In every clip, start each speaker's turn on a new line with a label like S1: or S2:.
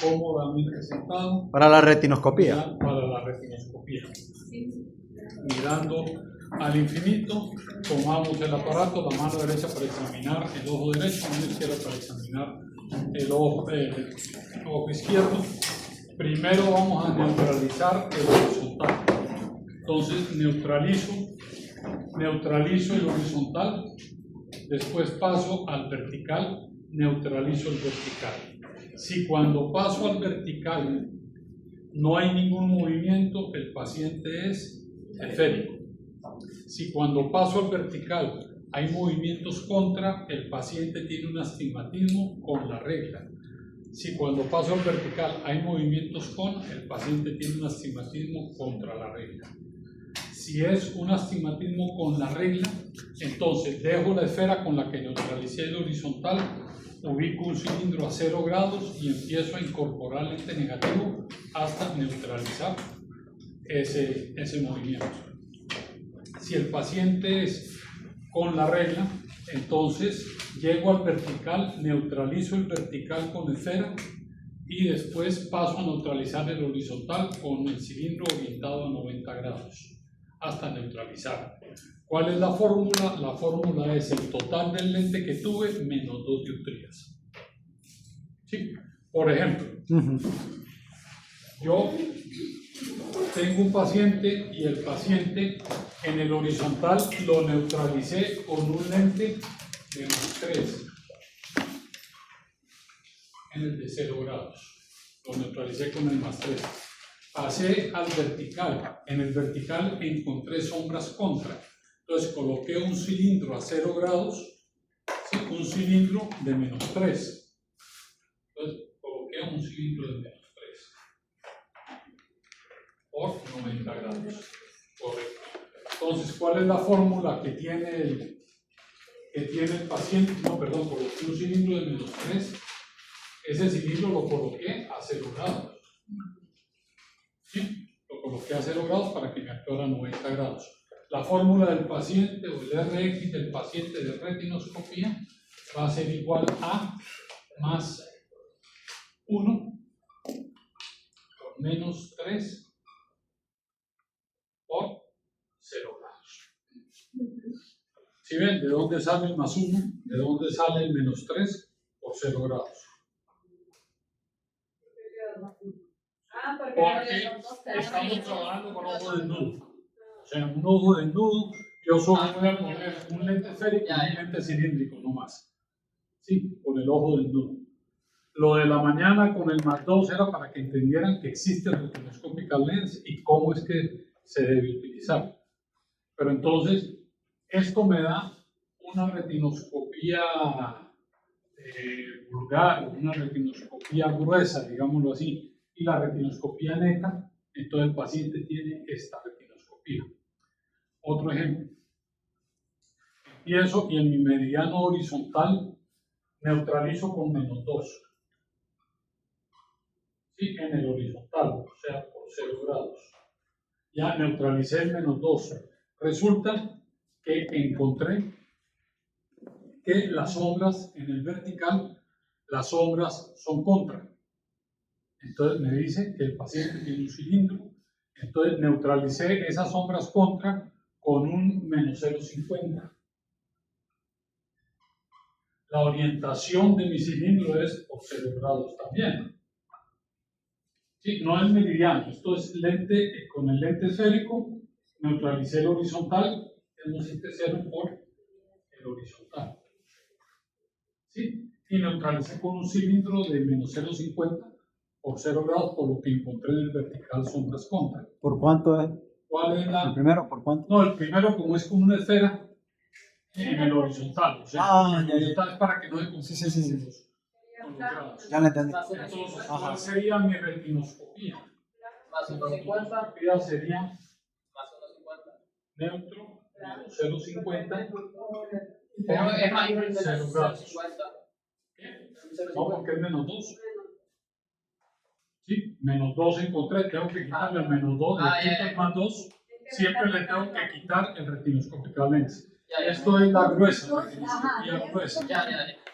S1: cómodamente sentado.
S2: Para la retinoscopía.
S1: Para la retinoscopía. Mirando al infinito, tomamos el aparato, la mano derecha para examinar el ojo derecho, la mano izquierda para examinar el ojo izquierdo. Primero vamos a neutralizar el horizontal. Entonces neutralizo el horizontal, después paso al vertical, neutralizo el vertical. Si cuando paso al vertical no hay ningún movimiento, el paciente es esférico. Si cuando paso al vertical hay movimientos contra, el paciente tiene un astigmatismo con la regla. Si cuando paso al vertical hay movimientos con, el paciente tiene un astigmatismo contra la regla. Si es un astigmatismo con la regla, entonces dejo la esfera con la que neutralicé el horizontal, ubico un cilindro a 0 grados y empiezo a incorporar lente negativo hasta neutralizar ese movimiento. Si el paciente es con la regla, entonces llego al vertical, neutralizo el vertical con esfera y después paso a neutralizar el horizontal con el cilindro orientado a 90 grados hasta neutralizar. ¿Cuál es la fórmula? La fórmula es el total del lente que tuve menos 2 dioptrías. ¿Sí? Por ejemplo, yo tengo un paciente y el paciente en el horizontal lo neutralicé con un lente de +3 en el de 0 grados. Lo neutralicé con el +3. Pasé al vertical. En el vertical encontré sombras contra. Entonces coloqué un cilindro a 0 grados, ¿sí? Un cilindro de -3. Entonces coloqué un cilindro de -3 por 90 grados. Correcto. Entonces, ¿cuál es la fórmula que tiene el paciente? No, perdón, coloqué un cilindro de -3. Ese cilindro lo coloqué a 0 grados. ¿Sí? Lo coloqué a 0 grados para que me actuara a 90 grados. La fórmula del paciente o el RX del paciente de retinoscopía va a ser igual a más 1 por -3 por 0 grados. ¿Sí ven de dónde sale el +1? ¿De dónde sale el -3 por 0 grados? Porque estamos trabajando con ojo desnudo. O sea, un ojo desnudo, yo solo voy a poner un lente esférico y un lente cilíndrico, no más. Sí, con el ojo desnudo. Lo de la mañana con el +2 era para que entendieran que existe el retinoscopic lens y cómo es que se debe utilizar. Pero entonces, esto me da una retinoscopía vulgar, una retinoscopía gruesa, digámoslo así, y la retinoscopía neta, entonces el paciente tiene esta retinoscopía. Otro ejemplo. Empiezo y en mi meridiano horizontal neutralizo con -2. ¿Sí? En el horizontal, o sea, por 0 grados. Ya neutralicé el -2. Resulta que encontré que las sombras en el vertical, las sombras son contra. Entonces me dice que el paciente tiene un cilindro. Entonces neutralicé esas sombras contra con un -0,50. La orientación de mi cilindro es por 0 grados también. Sí, no es meridiano, esto es lente, con el lente esférico, neutralicé el horizontal, tenemos este 0 por el horizontal. ¿Sí? Y neutralicé con un cilindro de -0,50 por 0 grados, por lo que encontré en el vertical sombras contra.
S2: ¿Por cuánto es?
S1: ¿Cuál es la?
S2: ¿El primero por cuánto?
S1: No, el primero como es con una esfera en el horizontal, o sea, el horizontal es para que no se confundan.
S2: Sí.
S1: Con los grados.
S2: Ya lo entendí.
S1: Entonces, ¿cuál sería mi retinoscopía?
S3: Más 1,50.
S1: Mi sería
S3: Más 1,50.
S1: neutro, 0,50.
S3: Pero es mayor el de
S1: 0 grados.
S3: 0,50.
S1: No, porque es -2. Sí, -2 encontré, tengo que quitarle el -2, le quito el +2, siempre le tengo que quitar el retinoscopic lens. Esto es la gruesa, la retinoscopía gruesa.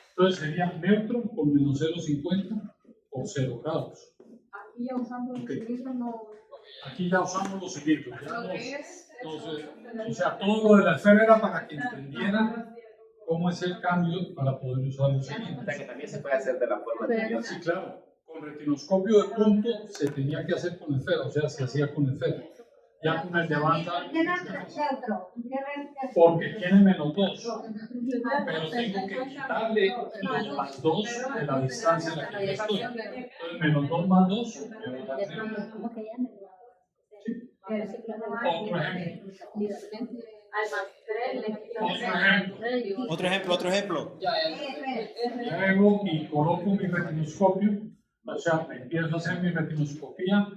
S1: Entonces sería neutro con -0,50 por 0 grados.
S4: Aquí ya usando el cilindro no.
S1: Aquí ya usamos los cilindros. Ya
S4: Lo que
S1: nos-
S4: es.
S1: entonces, o sea, todo lo de la esfera era para que entendieran cómo es el cambio para poder usar los
S3: O
S1: cilindros.
S3: sea que también se puede hacer de la forma anterior.
S1: Sí, claro. Con retinoscopio de punto se tenía que hacer con esfera, o sea, se hacía con esfera. Ya con el de banda,
S5: ¿Qué era neutro? ¿Qué era
S1: porque tiene -2. Pero tengo que quitarle los +2 de la distancia en la que yo estoy. Entonces, -2 más 2 me va a dar 3.
S5: ¿Cómo que llama?
S1: Otro ejemplo.
S4: Al más 3 le quitan
S1: Otro ejemplo.
S2: Otro ejemplo.
S1: Luego y coloco mi retinoscopio, o sea, empiezo a hacer mi retinoscopía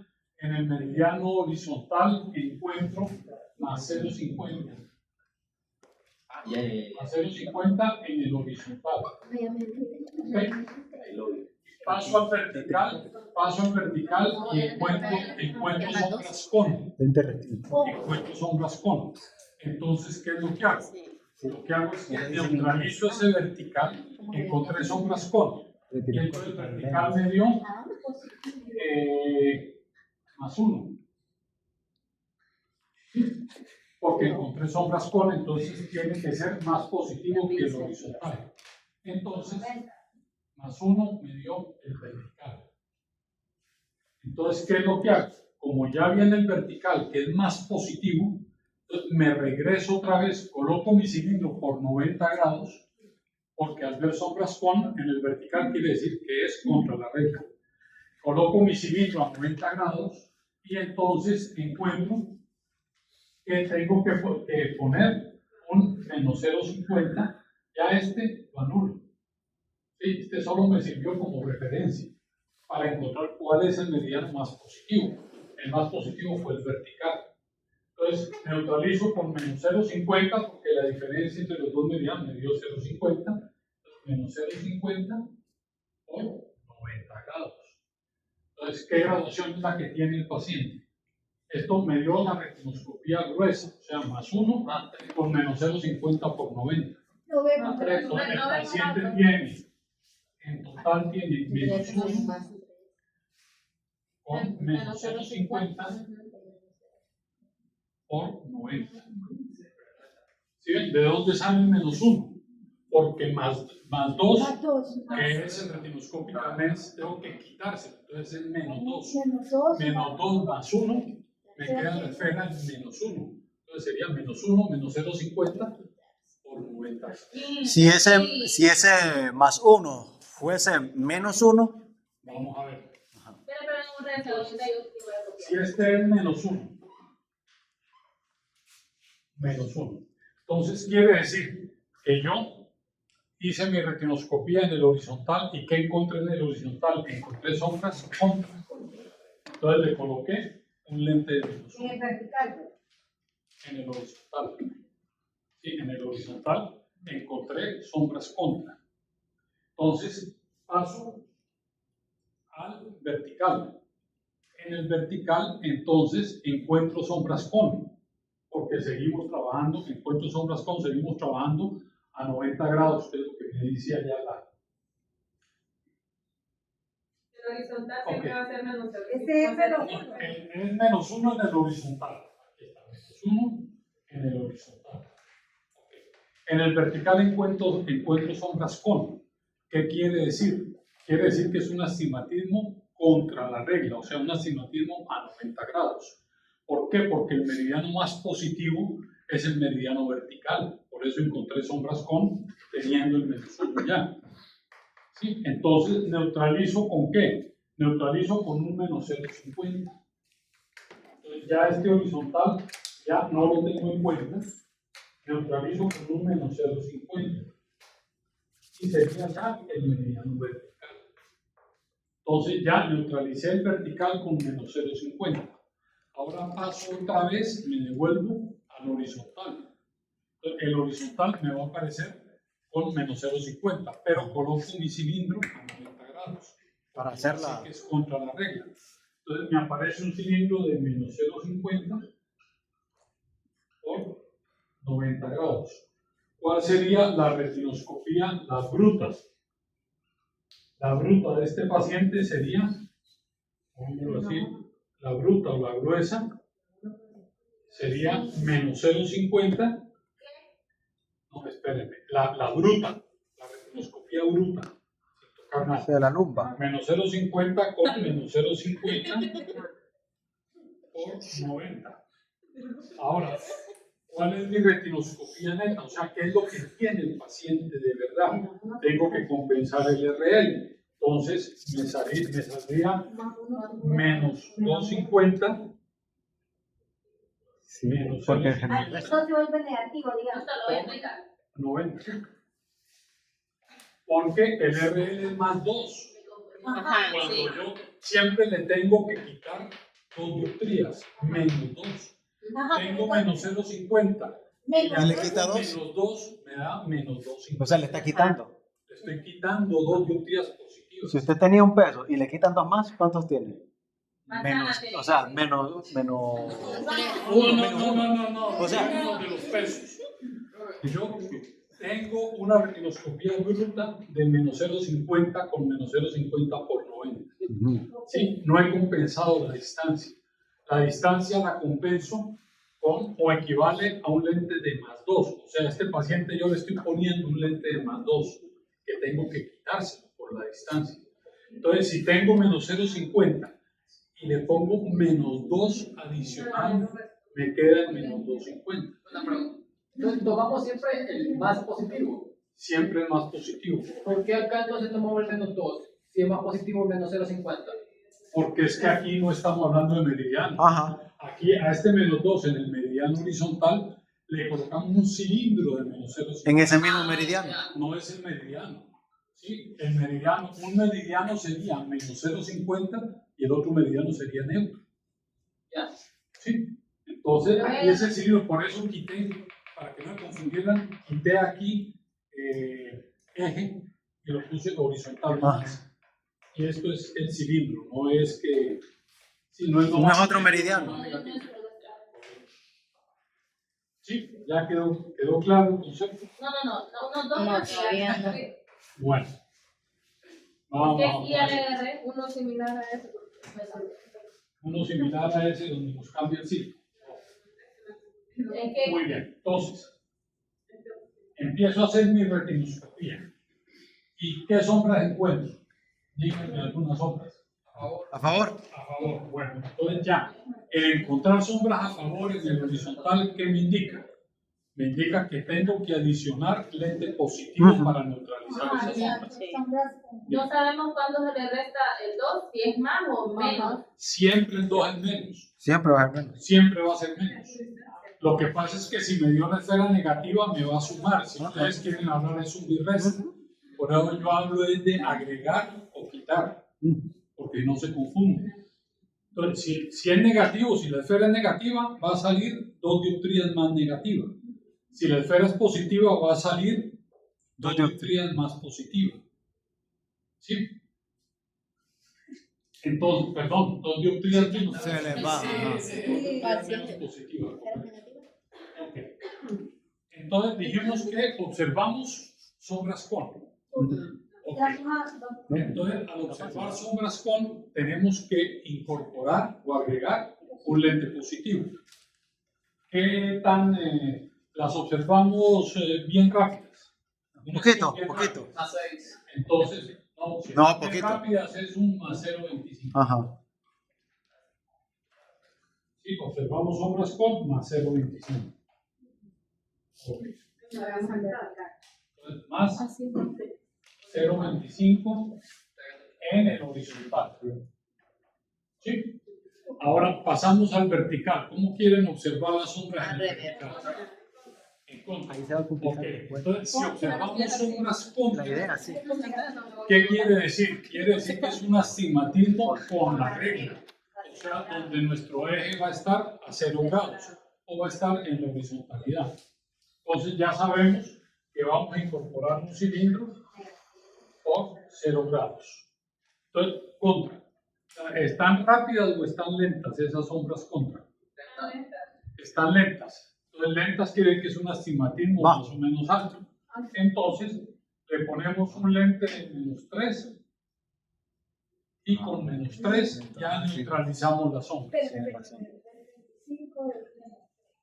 S1: en el meridiano horizontal, encuentro más 0,50. Más 0,50 en el horizontal. ¿Ok? Paso al vertical y encuentro sombras con.
S2: Lente retinto.
S1: Encuentro sombras con. Entonces, ¿qué es lo que hago? Lo que hago es que neutralizo ese vertical, encontré sombras con. Y entonces el vertical me dio +1. Porque encontré sombras con, entonces tiene que ser más positivo que el horizontal. Entonces, +1 me dio el vertical. Entonces, ¿qué es lo que hago? Como ya viene el vertical, que es más positivo, entonces me regreso otra vez, coloco mi cilindro por 90 grados, porque al ver sombras con en el vertical quiere decir que es contra la regla. Coloco mi cilindro a 90 grados y entonces encuentro que tengo que poner un -0,50, ya este lo anulo. Sí, este solo me sirvió como referencia para encontrar cuál es el meridiano más positivo. El más positivo fue el vertical. Entonces neutralizo con -0,50 porque la diferencia entre los dos meridianos me dio 0,50. -0,50 por 90 grados. Entonces, ¿qué graduación es la que tiene el paciente? Esto me dio la retinoscopía gruesa, o sea, +1 con -0,50 por 90. Entonces, el paciente tiene, en total tiene -1 con -0,50 por 90. ¿Sí ven? ¿De dónde sale el -1? Porque más 2, que es el retinoscópico lens, tengo que quitárselo. Entonces es -2. -2 más 1, me queda la esfera en -1. Entonces sería -1 menos 0,50 por 90.
S2: Si ese más 1 fuese -1,
S1: Vamos a ver.
S4: Pero
S1: Si este es -1, entonces quiere decir que yo hice mi retinoscopía en el horizontal y ¿qué encontré en el horizontal? Encontré sombras contra. Entonces le coloqué un lente de -1
S5: En el vertical.
S1: en el horizontal. Sí, en el horizontal encontré sombras contra. Entonces paso al vertical. En el vertical entonces encuentro sombras con, porque seguimos trabajando, encuentro sombras con, seguimos trabajando a 90 grados, que es lo que me dice allá la.
S4: el horizontal
S1: Ok.
S4: siempre va a ser menos
S5: Este es menos
S1: Es -1 en el horizontal. Aquí está, -1 en el horizontal. Ok. En el vertical encuentro sombras con. ¿Qué quiere decir? Quiere decir que es un astigmatismo contra la regla, o sea, un astigmatismo a 90 grados. ¿Por qué? Porque el meridiano más positivo es el meridiano vertical. Por eso encontré sombras con, teniendo el -1 ya. ¿Sí? Entonces, ¿neutralizo con qué? Neutralizo con un -0,50. Entonces, ya este horizontal ya no lo tengo en cuenta. Neutralizo con un -0,50. Y sería ya el meridiano vertical. Entonces, ya neutralicé el vertical con -0,50. Ahora paso otra vez, me devuelvo al horizontal. Entonces, el horizontal me va a aparecer con -0,50, pero coloco mi cilindro a 90 grados.
S2: para hacerla.
S1: Así que es contra la regla. Entonces me aparece un cilindro de -0,50 por 90 grados. ¿Cuál sería la retinoscopía, las brutas? La bruta de este paciente sería, vamos a decir, la bruta o la gruesa sería menos 0,50. No, espérenme, la bruta, la retinoscopía bruta, sin tocar nada.
S2: De la lumba.
S1: Menos 0,50 con menos 0,50 por 90. Ahora, ¿cuál es mi retinoscopía neta? O sea, ¿qué es lo que tiene el paciente de verdad? Tengo que compensar el RL. Entonces, me saldría menos 250
S2: Sí,
S1: menos
S2: porque
S1: 0,50,
S5: Esto se vuelve negativo, digamos.
S4: Esto lo voy a explicar.
S1: 90. Porque el RL es más 2.
S4: Ajá,
S1: Cuando
S4: sí.
S1: yo siempre le tengo que quitar 2 dioptrías, menos 2. Tengo menos 0,50.
S2: ¿Y le quita 2?
S1: Menos 2 me da menos 2,50.
S2: O sea, le está quitando.
S1: Le estoy quitando 2 dioptrías positivas.
S2: Si usted tenía un peso y le quitan 2 más, ¿cuántos tiene?
S4: Manzana,
S2: Menos,
S4: sí.
S2: o sea, menos.
S1: No.
S2: O sea-
S1: Hablemos de los pesos. Yo tengo una retinoscopía bruta de menos 0,50 con menos 0,50 por 90. ¿Sí? No he compensado la distancia. La distancia la compenso con o equivale a un lente de más 2. O sea, a este paciente yo le estoy poniendo un lente de más 2 que tengo que quitárselo por la distancia. Entonces, si tengo menos 0,50 y le pongo menos 2 adicional, me queda en menos 2,50.
S3: Una pregunta. Entonces tomamos siempre el más positivo.
S1: Siempre es más positivo.
S3: ¿Por qué acá entonces tomamos el menos 2? Si es más positivo, menos 0,50.
S1: Porque es que aquí no estamos hablando de meridiano.
S2: Ajá.
S1: Aquí a este menos 2 en el meridiano horizontal le colocamos un cilindro de menos 0,50.
S2: En ese mismo meridiano.
S1: No es el meridiano. ¿Sí? El meridiano, un meridiano sería menos 0,50 y el otro meridiano sería neutro.
S3: Ya.
S1: ¿Sí? Entonces, aquí es el cilindro, por eso quité, para que no me confundieran, quité aquí eje y lo puse horizontal más. Y esto es el cilindro, no es que... Sí, no es,
S2: No es otro meridiano.
S1: Sí, ya quedó claro el concepto.
S4: No, todavía no.
S1: Bueno, vamos a
S4: Y el R, uno similar a eso.
S1: uno similar a ese donde nos cambia el ciclo.
S4: Es que
S1: Muy bien, entonces, empiezo a hacer mi retinoscopía. ¿Y qué sombras encuentro? Díganme algunas sombras.
S2: A favor.
S1: A favor, bueno, entonces ya, el encontrar sombras a favor en el horizontal, ¿qué me indica? Me indica que tengo que adicionar lente positivo para neutralizar esas sombras.
S4: no sabemos cuándo se le resta el 2, si es más o menos.
S1: Siempre el 2 es menos,
S2: Siempre va a ser menos.
S1: siempre va a ser menos. Lo que pasa es que si me dio una esfera negativa me va a sumar. Si ustedes quieren hablar de sumir resta, por eso yo hablo de agregar o quitar, porque no se confunde. Entonces, si es negativo, si la esfera es negativa, va a salir 2 dioptrías más negativas. Si la esfera es positiva, va a salir 2 dioptrías más positivas. ¿Sí? Entonces, perdón, 2 dioptrías menos.
S2: Se le va. Ajá.
S1: Menos positivas. Ok. Entonces dijimos que observamos sombras con. Ok. Entonces, al observar sombras con, tenemos que incorporar o agregar un lente positivo. ¿Qué tan las observamos bien rápidas?
S2: Poquito,
S1: Bien
S2: poquito.
S1: rápidas.
S3: A 6.
S1: Entonces, no, si
S2: No,
S1: son bien
S2: poquito.
S1: rápidas es un más 0,25.
S2: Ajá.
S1: Sí, observamos sombras con más 0,25. Ok. Entonces, más 0,25 en el horizontal. ¿Sí? Ahora pasamos al vertical. ¿Cómo quieren observar las sombras en el vertical? En contra.
S2: Ahí se va a complicar
S1: Ok.
S2: después.
S1: Entonces, si observamos sombras contra,
S2: La idea, sí.
S1: ¿qué quiere decir? Quiere decir que es un astigmatismo con la regla. O sea, donde nuestro eje va a estar a 0 grados o va a estar en la horizontalidad. Entonces ya sabemos que vamos a incorporar un cilindro por 0 grados. Entonces, contra. ¿Están rápidas o están lentas esas sombras contra? Están lentas. Entonces, lentas quiere decir que es un astigmatismo más o menos alto. Entonces, le ponemos un lente de -3 y con -3 ya neutralizamos la sombra.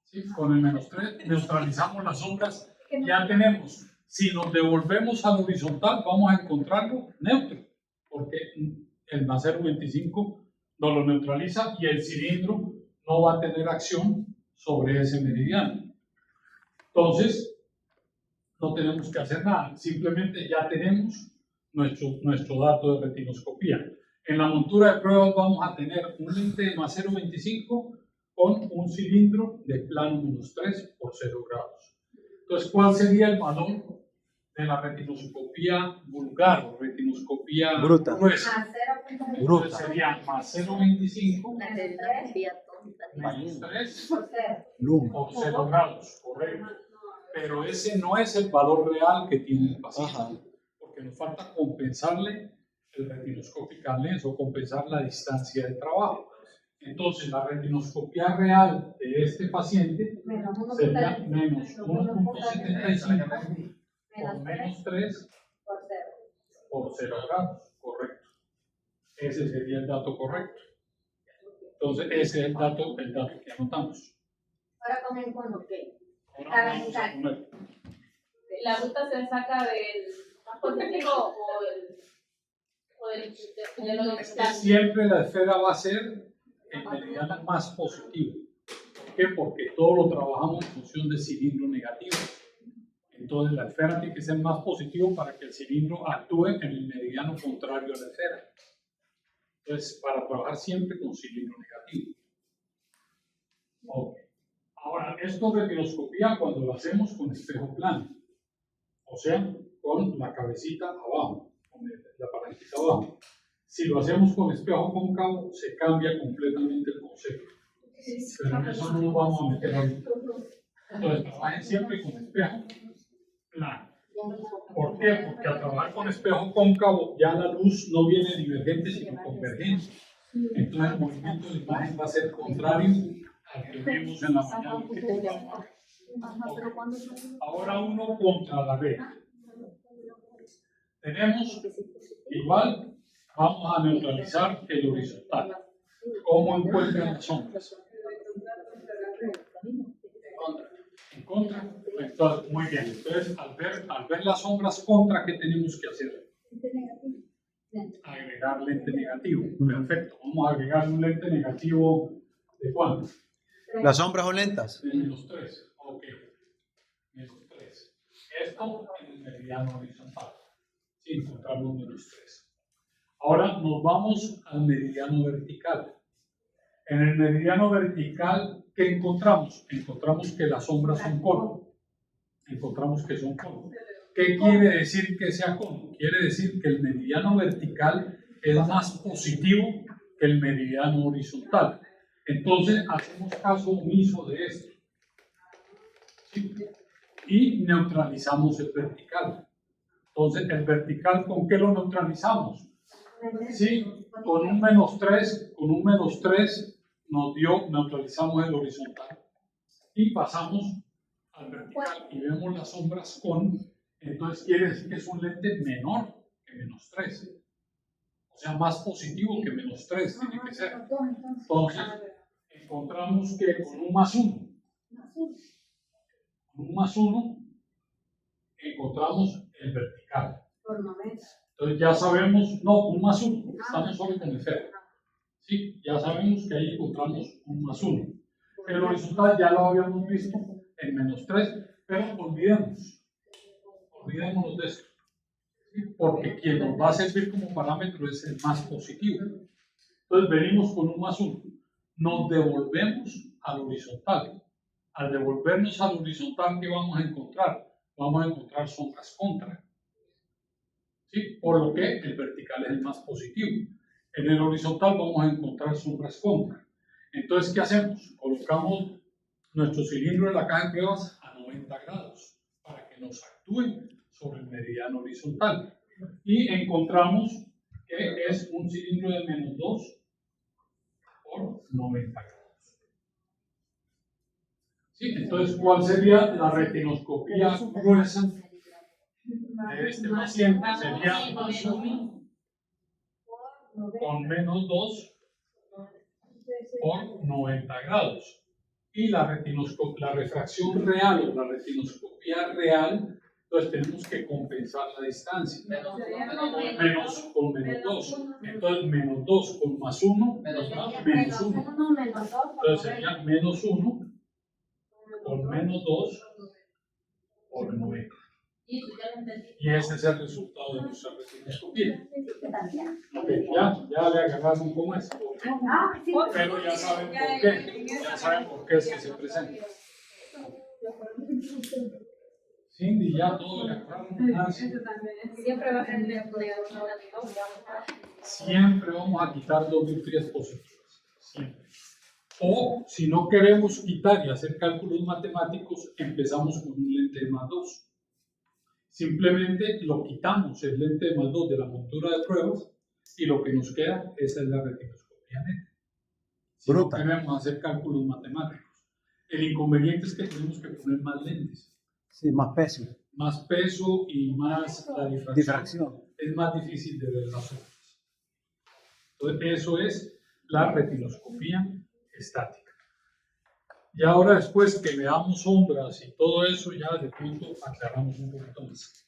S1: ¿Sí? Con el -3 neutralizamos las sombras. Ya tenemos, si nos devolvemos al horizontal, vamos a encontrarlo neutro, porque el más 0,25 no lo neutraliza y el cilindro no va a tener acción sobre ese meridiano. Entonces, no tenemos que hacer nada, simplemente ya tenemos nuestro dato de retinoscopía. En la montura de pruebas vamos a tener un lente de más 0,25 con un cilindro de plano -3 por 0 grados. Entonces, ¿cuál sería el valor de la retinoscopía vulgar o retinoscopía
S2: Bruta.
S1: gruesa?
S5: A
S2: Bruta.
S1: Entonces sería más 0,25
S5: 0,25
S1: -3
S5: por cero.
S2: Luma.
S1: por 0 grados, correcto. Pero ese no es el valor real que tiene el paciente, porque nos falta compensarle el retinoscopic lens o compensar la distancia de trabajo. Entonces, la retinoscopía real de este paciente
S5: Menos
S1: sería
S5: 1,75
S1: menos 1,75 por
S5: menos 3
S1: -3
S5: por cero.
S1: por 0 grados, correcto. Ese sería el dato correcto. Entonces, ese es el dato que anotamos.
S5: Ahora con el cono, ¿qué?
S1: Ahora vamos a poner.
S4: La ruta se saca del más positivo o del
S1: Es que siempre la esfera va a ser el meridiano más positivo. ¿Por qué? Porque todo lo trabajamos en función de cilindro negativo. Entonces la esfera tiene que ser más positivo para que el cilindro actúe en el meridiano contrario a la esfera. Entonces, para trabajar siempre con cilindro negativo. Ok. Ahora, esto de retinoscopía cuando lo hacemos con espejo plano. O sea, con la cabecita abajo, con la palanquita abajo. Si lo hacemos con espejo cóncavo, se cambia completamente el concepto. Pero en eso no nos vamos a meter ahorita. Entonces, trabajen siempre con espejo plano. ¿Por qué? Porque al trabajar con espejo cóncavo, ya la luz no viene divergente, sino convergente. Entonces, el movimiento de la imagen va a ser contrario al que vimos en la mañana. Ahora uno contra la red. Tenemos igual, vamos a neutralizar el horizontal. ¿Cómo encuentran las sombras? En contra. Entonces, muy bien. Entonces, al ver las sombras contra, ¿qué tenemos que hacer? Agregar lente negativo. Perfecto. Vamos a agregar un lente negativo ¿de cuánto?
S2: ¿Las sombras son lentas?
S1: De -3. Ok. -3. Esto en el meridiano horizontal. Si encontramos -3. Ahora nos vamos al meridiano vertical. En el meridiano vertical, ¿qué encontramos? Encontramos que las sombras son cono. Encontramos que son cono. ¿Qué quiere decir que sea cono? Quiere decir que el meridiano vertical es más positivo que el meridiano horizontal. Entonces, hacemos caso omiso de esto. ¿Sí? Y neutralizamos el vertical. Entonces, el vertical, ¿con qué lo neutralizamos? Sí, con un -3 neutralizamos el horizontal. Y pasamos al vertical y vemos las sombras con, entonces quiere decir que es un lente menor que -3. O sea, más positivo que -3 tiene que ser. Entonces, encontramos que con un +1, encontramos el vertical. Entonces ya sabemos, no, un +1, estamos solo con el cero. Sí, ya sabemos que ahí encontramos un +1. El horizontal ya lo habíamos visto en -3, pero olvidémonos de esto. ¿Sí? Porque quien nos va a servir como parámetro es el más positivo. Entonces venimos con un +1. Nos devolvemos al horizontal. Al devolvernos al horizontal, ¿qué vamos a encontrar? Vamos a encontrar sombras contra. ¿Sí? Por lo que el vertical es el más positivo. En el horizontal vamos a encontrar sombras contra. Entonces, ¿qué hacemos? Colocamos nuestro cilindro en la caja de pruebas a 90 grados para que nos actúe sobre el meridiano horizontal. Y encontramos que es un cilindro de -2 por 90 grados. ¿Sí? Entonces, ¿cuál sería la retinoscopía gruesa de este paciente? Sería +1 con menos 2 por 90 grados. Y la refracción real o la retinoscopía real, entonces tenemos que compensar la distancia. Con menos 2. Entonces menos 2 con más 1 nos da menos 1. Entonces sería menos 1 por menos 2 por 9. Y ese es el resultado de nuestra retinoscopía. Okay, ya le agarraron cómo es. Pero ya saben por qué. Ya saben por qué es que se presenta. Cindy, ya todo le agarraron. Nancy.
S5: Siempre va a ser
S1: Siempre vamos a quitar dos virtudes positivas. Siempre. O si no queremos quitar y hacer cálculos matemáticos, empezamos con un lente de más 2. Simplemente lo quitamos, el lente de más 2 de la montura de pruebas, y lo que nos queda, esa es la retinoscopía neta. Si no queremos hacer cálculos matemáticos. El inconveniente es que tenemos que poner más lentes.
S2: Sí, más peso.
S1: Más peso y más la difracción. Es más difícil de ver las sombras. Entonces, eso es la retinoscopía estática. Y ahora después que veamos sombras y todo eso, ya de pronto aclaramos un poquito más.